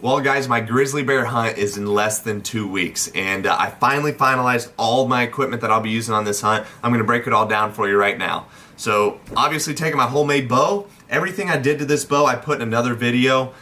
Well guys, my grizzly bear hunt is in less than 2 weeks, and I finally finalized all of my equipment that I'll be using on this hunt. I'm going to break it all down for you right now. So obviously taking my homemade bow, everything I did to this bow I put in another video.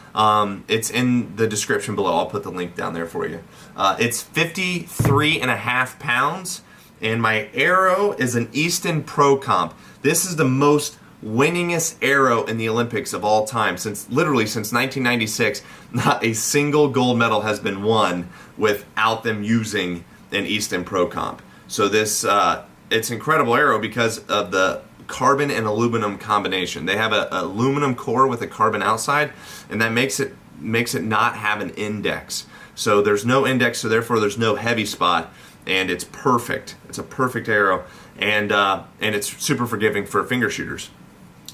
It's in the description below. I'll put the link down there for you. It's 53.5 pounds, and my arrow is an EASTON Pro Comp. This is the most winningest arrow in the Olympics of all time. Literally since 1996, not a single gold medal has been won without them using an EASTON Pro Comp. So this, it's an incredible arrow because of the carbon and aluminum combination. They have an aluminum core with a carbon outside, and that makes it not have an index. So there's no index, so therefore there's no heavy spot, and it's perfect. It's a perfect arrow, and it's super forgiving for finger shooters.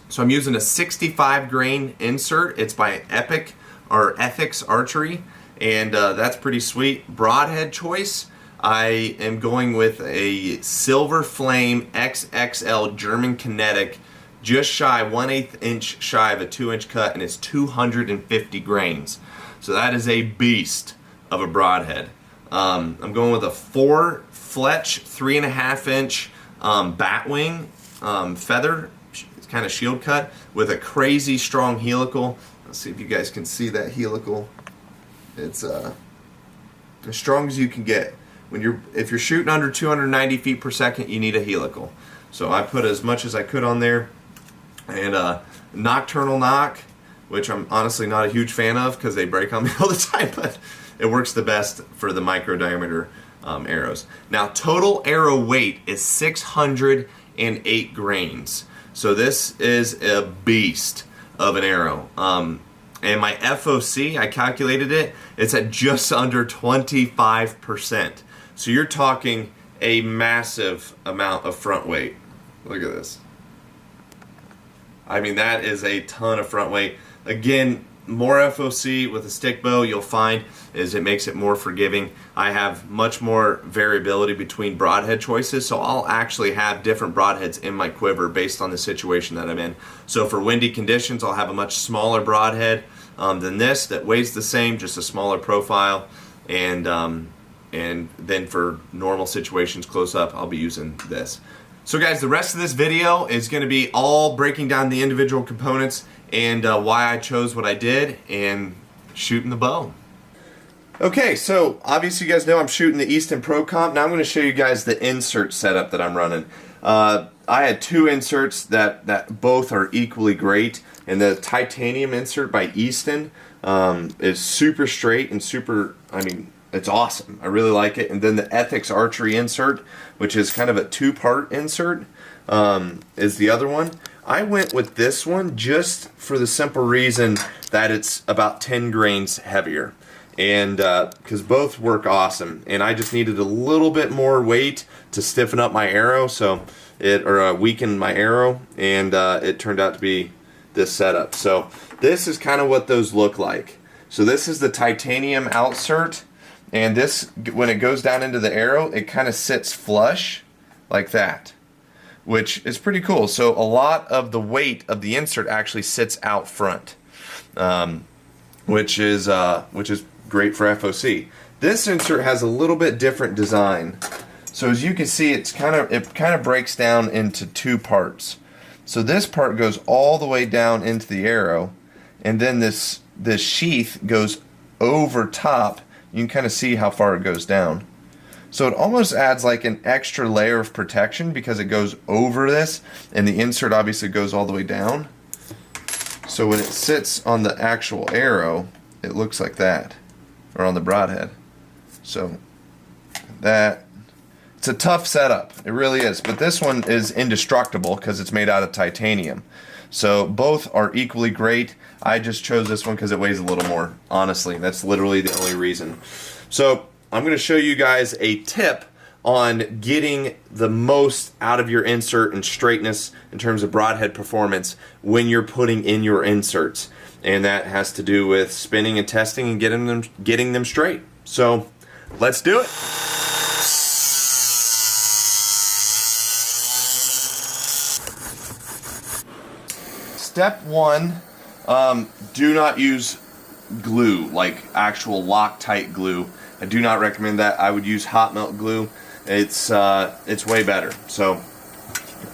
So I'm using a 65 grain insert. It's by Ethics Archery, and that's pretty sweet. Broadhead choice, I am going with a Silver Flame XXL German Kinetic, just shy, 1/8 inch shy of a 2-inch cut, and it's 250 grains. So that is a beast of a broadhead. I'm going with a 4 fletch, 3.5 inch batwing feather, kind of shield cut with a crazy strong helical. Let's see if you guys can see that helical. It's as strong as you can get. If you're shooting under 290 feet per second, you need a helical. So I put as much as I could on there, and nocturnal nock, which I'm honestly not a huge fan of because they break on me all the time, but it works the best for the micro diameter arrows. Now total arrow weight is 608 grains. So this is a beast of an arrow. And my FOC, I calculated it, it's at just under 25%. So you're talking a massive amount of front weight. Look at this. I mean, that is a ton of front weight. Again, more FOC with a stick bow, you'll find is it makes it more forgiving. I have much more variability between broadhead choices, so I'll actually have different broadheads in my quiver based on the situation that I'm in. So for windy conditions, I'll have a much smaller broadhead than this that weighs the same, just a smaller profile, and then for normal situations close up, I'll be using this. So guys, the rest of this video is going to be all breaking down the individual components and why I chose what I did and shooting the bow. Okay, so obviously you guys know I'm shooting the EASTON Pro Comp. Now I'm going to show you guys the insert setup that I'm running. I had 2 inserts that both are equally great, and the titanium insert by EASTON is super straight and super, I mean, it's awesome. I really like it. And then the Ethics Archery insert, which is kind of a 2-part insert, is the other one. I went with this one just for the simple reason that it's about 10 grains heavier, and because both work awesome, and I just needed a little bit more weight to stiffen up my arrow, so weaken my arrow, and it turned out to be this setup. So this is kind of what those look like. So this is the titanium outsert, and this, when it goes down into the arrow, it kind of sits flush like that, which is pretty cool. So a lot of the weight of the insert actually sits out front, which is great for FOC. This insert has a little bit different design. So as you can see, it kind of breaks down into 2 parts. So this part goes all the way down into the arrow, and then this sheath goes over top. You can kind of see how far it goes down. So it almost adds like an extra layer of protection because it goes over this, and the insert obviously goes all the way down. So when it sits on the actual arrow, it looks like that, or on the broadhead. So it's a tough setup, it really is, but this one is indestructible because it's made out of titanium. So both are equally great. I just chose this one because it weighs a little more. Honestly, that's literally the only reason. So I'm going to show you guys a tip on getting the most out of your insert and straightness in terms of broadhead performance when you're putting in your inserts, and that has to do with spinning and testing and getting them straight. So let's do it. Step 1, do not use glue, like actual Loctite glue. I do not recommend that. I would use hot melt glue. It's way better. So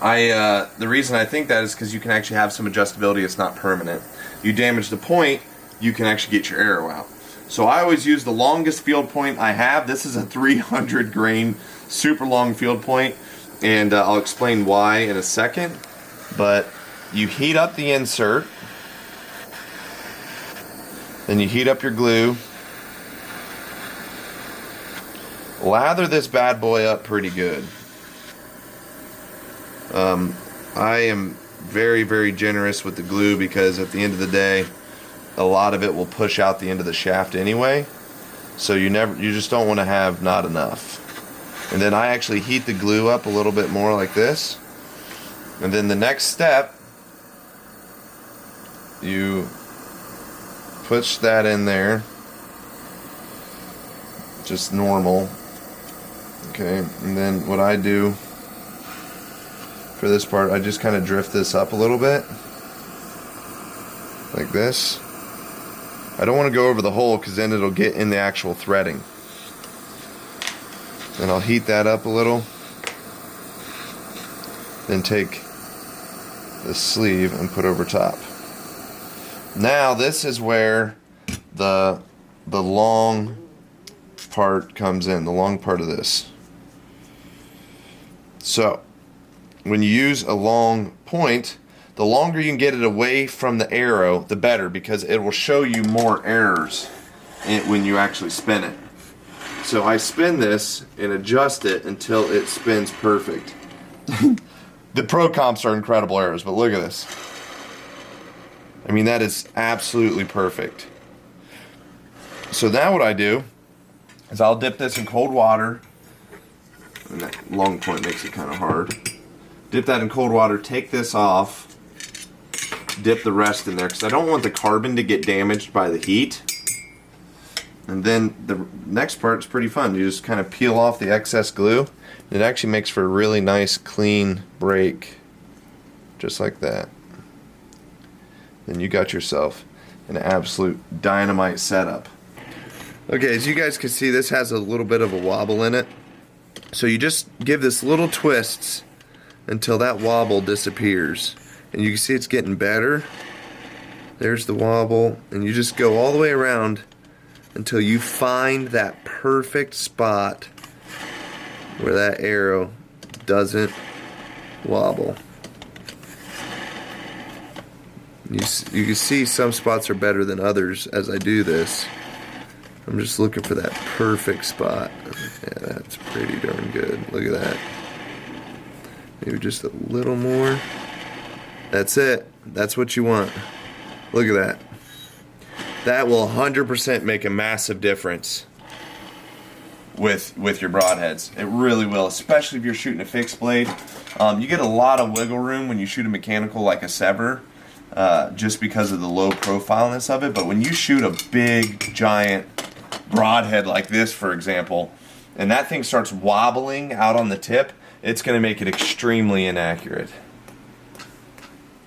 the reason I think that is because you can actually have some adjustability. It's not permanent. You damage the point, you can actually get your arrow out. So I always use the longest field point I have. This is a 300 grain, super long field point, and I'll explain why in a second. But you heat up the insert, then you heat up your glue, lather this bad boy up pretty good. I am very, very generous with the glue because at the end of the day, a lot of it will push out the end of the shaft anyway. So you just don't want to have not enough. And then I actually heat the glue up a little bit more like this. And then the next step, you push that in there, just normal. Okay, and then what I do for this part, I just kind of drift this up a little bit, like this. I don't want to go over the hole because then it'll get in the actual threading. Then I'll heat that up a little. Then take the sleeve and put over top. Now this is where the long part comes in, the long part of this. So when you use a long point, the longer you can get it away from the arrow, the better, because it will show you more errors when you actually spin it. So I spin this and adjust it until it spins perfect. The Pro Comps are incredible arrows, but look at this. I mean, that is absolutely perfect. So now what I do is I'll dip this in cold water, and that long point makes it kind of hard. Dip that in cold water, take this off, dip the rest in there because I don't want the carbon to get damaged by the heat. And then the next part's pretty fun. You just kind of peel off the excess glue. It actually makes for a really nice clean break, just like that. Then you got yourself an absolute dynamite setup. Okay, as you guys can see, this has a little bit of a wobble in it. So you just give this little twists until that wobble disappears. And you can see it's getting better. There's the wobble, and you just go all the way around until you find that perfect spot where that arrow doesn't wobble. You can see some spots are better than others as I do this. I'm just looking for that perfect spot. Yeah, that's pretty darn good. Look at that. Maybe just a little more. That's it. That's what you want. Look at that. That will 100% make a massive difference with your broadheads. It really will, especially if you're shooting a fixed blade. You get a lot of wiggle room when you shoot a mechanical like a Sever, just because of the low profileness of it. But when you shoot a big, giant broadhead like this, for example, and that thing starts wobbling out on the tip, it's going to make it extremely inaccurate.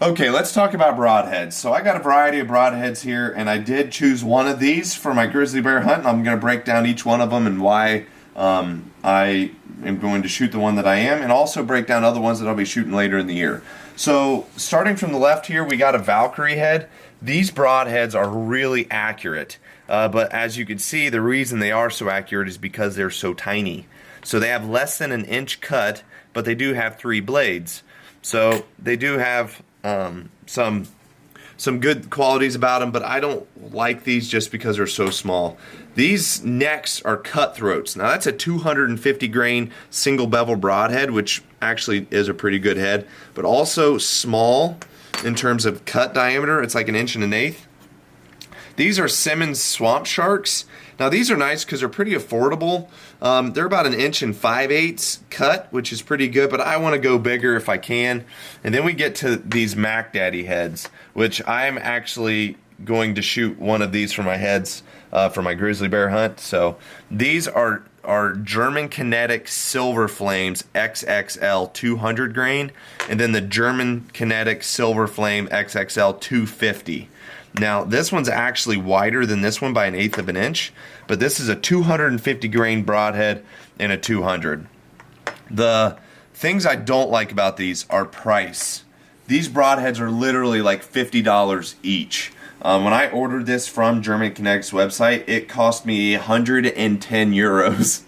Okay, let's talk about broadheads. So I got a variety of broadheads here, and I did choose one of these for my grizzly bear hunt. I'm going to break down each one of them and why I am going to shoot the one that I am, and also break down other ones that I'll be shooting later in the year. So starting from the left here, we got a Valkyrie head. These broadheads are really accurate, but as you can see, the reason they are so accurate is because they're so tiny. So they have less than an inch cut, but they do have 3 blades. So they do have some good qualities about them, but I don't like these just because they're so small. These necks are cutthroats. Now that's a 250 grain single bevel broadhead, which actually is a pretty good head, but also small in terms of cut diameter. It's like 1 1/8 inches. These are Simmons Swamp Sharks. Now these are nice because they're pretty affordable. They're about 1 5/8 inches cut, which is pretty good, but I want to go bigger if I can. And then we get to these Mac Daddy heads, which I'm actually going to shoot one of these for my heads for my grizzly bear hunt. So these are German Kinetic Silver Flames XXL 200 grain, and then the German Kinetic Silver Flame XXL 250. Now, this one's actually wider than this one by 1/8 of an inch, but this is a 250 grain broadhead and a 200. The things I don't like about these are price. These broadheads are literally like $50 each. When I ordered this from German Kinetic's website, it cost me 110 euros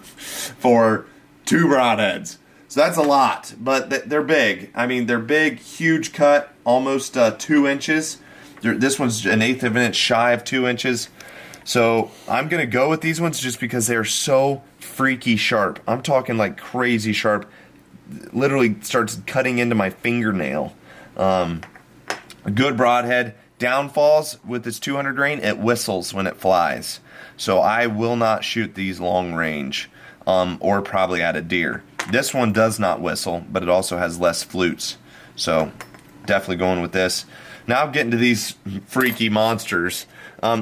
for 2 broadheads. So that's a lot, but they're big. I mean, they're big, huge cut, almost 2 inches. This one's 1/8 of an inch shy of 2 inches. So I'm going to go with these ones just because they're so freaky sharp. I'm talking like crazy sharp. Literally starts cutting into my fingernail. A good broadhead. Downfalls with this 200 grain, it whistles when it flies. So I will not shoot these long range or probably at a deer. This one does not whistle, but it also has less flutes. So definitely going with this. Now I'm getting to these freaky monsters.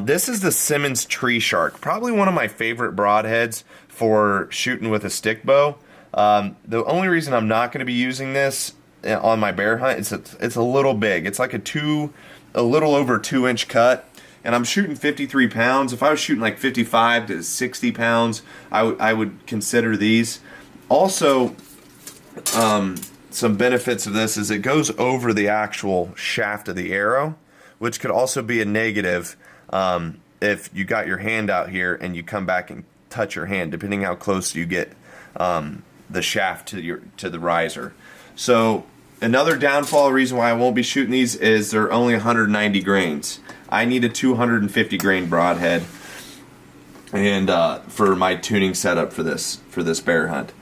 This is the Simmons Tree Shark. Probably one of my favorite broadheads for shooting with a stick bow. The only reason I'm not going to be using this on my bear hunt is it's a little big. It's like a little over 2 inch cut. And I'm shooting 53 pounds. If I was shooting like 55 to 60 pounds, I would consider these. Also, some benefits of this is it goes over the actual shaft of the arrow, which could also be a negative if you got your hand out here and you come back and touch your hand, depending how close you get the shaft to the riser. So another downfall reason why I won't be shooting these is they're only 190 grains. I need a 250 grain broadhead and for my tuning setup for this bear hunt.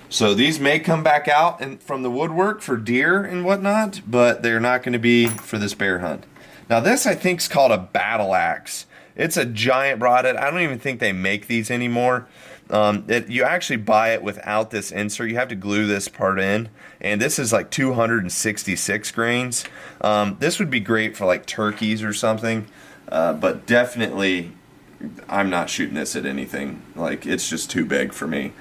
So these may come back out from the woodwork for deer and whatnot, but they're not going to be for this bear hunt. Now this I think is called a battle axe. It's a giant broadhead. I don't even think they make these anymore. You actually buy it without this insert. You have to glue this part in, and this is like 266 grains. This would be great for like turkeys or something, but definitely I'm not shooting this at anything. Like, it's just too big for me.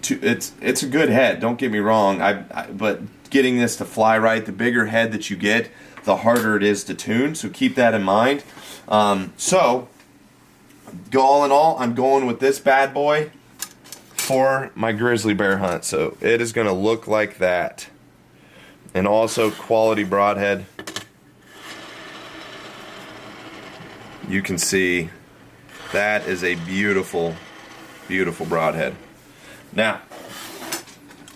It's a good head, don't get me wrong, but getting this to fly right, the bigger head that you get, the harder it is to tune, so keep that in mind. So all in all, I'm going with this bad boy for my grizzly bear hunt. So it is going to look like that. And also quality broadhead. You can see that is a beautiful, beautiful broadhead. Now,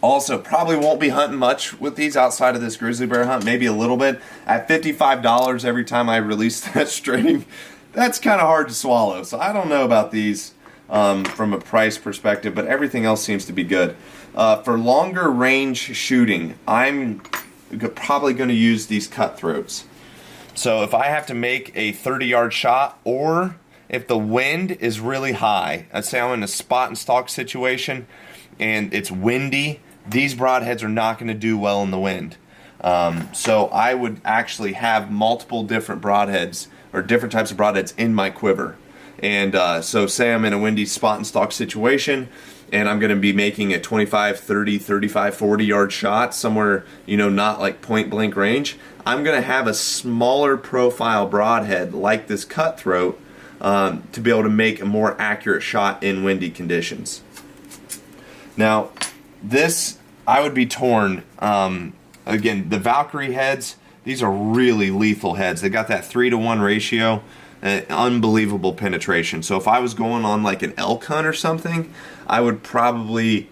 also probably won't be hunting much with these outside of this grizzly bear hunt, maybe a little bit. At $55 every time I release that string, that's kind of hard to swallow. So I don't know about these from a price perspective, but everything else seems to be good. For longer range shooting, I'm probably going to use these cutthroats. So if I have to make a 30-yard shot, or if the wind is really high, let's say I'm in a spot and stalk situation and it's windy, these broadheads are not going to do well in the wind. So I would actually have multiple different broadheads or different types of broadheads in my quiver. And so say I'm in a windy spot and stalk situation and I'm going to be making a 25, 30, 35, 40 yard shot somewhere, you know, not like point blank range. I'm going to have a smaller profile broadhead like this cutthroat to be able to make a more accurate shot in windy conditions. Now, this, I would be torn. Again, the Valkyrie heads, these are really lethal heads. They got that 3-to-1 ratio, unbelievable penetration. So if I was going on like an elk hunt or something, I would probably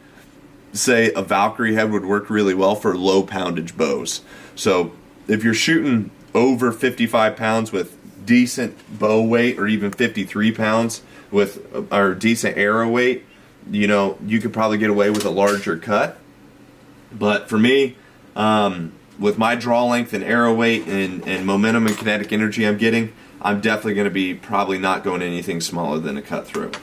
say a Valkyrie head would work really well for low poundage bows. So if you're shooting over 55 pounds with decent bow weight, or even 53 pounds with or decent arrow weight, you know, you could probably get away with a larger cut. But for me, with my draw length and arrow weight and momentum and kinetic energy I'm getting, I'm definitely going to be probably not going anything smaller than a cutthroat.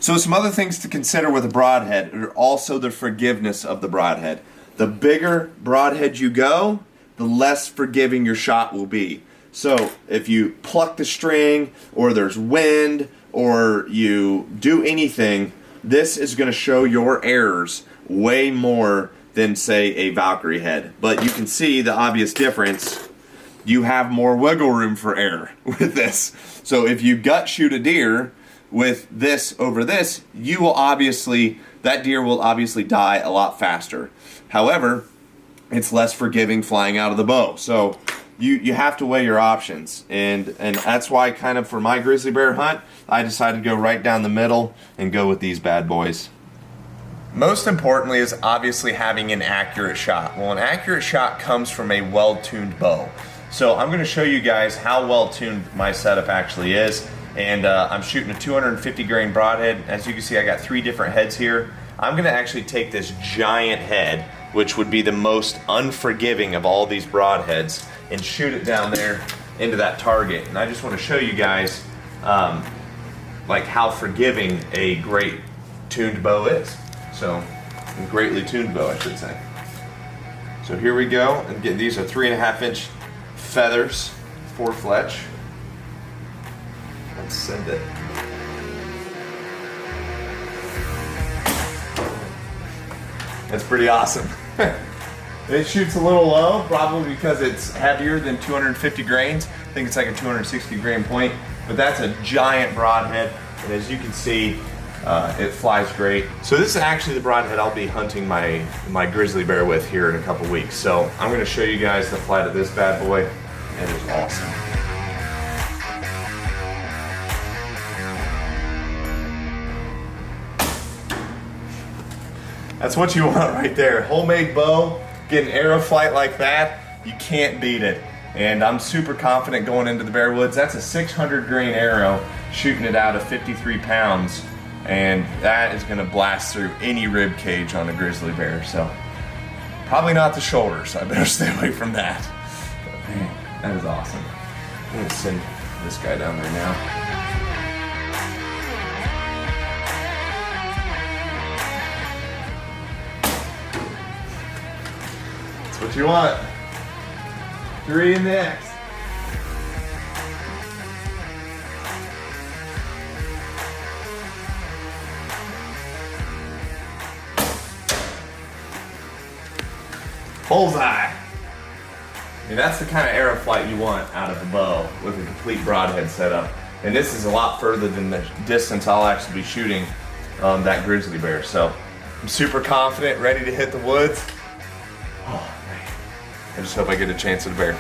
So some other things to consider with a broadhead are also the forgiveness of the broadhead. The bigger broadhead you go, the less forgiving your shot will be. So if you pluck the string, or there's wind, or you do anything, this is going to show your errors way more than, say, a Valkyrie head. But you can see the obvious difference you have more wiggle room for error with this. So if you gut shoot a deer with this over this, that deer will obviously die a lot faster. However, it's less forgiving flying out of the bow. So you have to weigh your options, and that's why kind of for my grizzly bear hunt, I decided to go right down the middle and go with these bad boys. Most importantly is obviously having an accurate shot. Well, an accurate shot comes from a well-tuned bow. So I'm going to show you guys how well-tuned my setup actually is. And I'm shooting a 250 grain broadhead. As you can see, I got 3 different heads here. I'm going to actually take this giant head, which would be the most unforgiving of all these broadheads, and shoot it down there into that target. And I just want to show you guys like how forgiving a great tuned bow is. So, a greatly tuned bow, I should say. So here we go. And again, these are 3.5-inch feathers for fletch. Let's send it. That's pretty awesome. It shoots a little low, probably because it's heavier than 250 grains. I think it's like a 260 grain point, but that's a giant broadhead. And as you can see, it flies great. So this is actually the broadhead I'll be hunting my grizzly bear with here in a couple weeks. So I'm going to show you guys the flight of this bad boy. It is awesome. That's what you want right there. Homemade bow, get an arrow flight like that, you can't beat it. And I'm super confident going into the bear woods. That's a 600 grain arrow, shooting it out of 53 pounds. And that is gonna blast through any rib cage on a grizzly bear. So probably not the shoulders. I better stay away from that. But man, that is awesome. I'm gonna send this guy down there now. What you want? 3 next. Bullseye. I mean, that's the kind of arrow flight you want out of a bow with a complete broadhead setup. And this is a lot further than the distance I'll actually be shooting that grizzly bear. So I'm super confident, ready to hit the woods. Oh, man. I just hope I get a chance at a bear.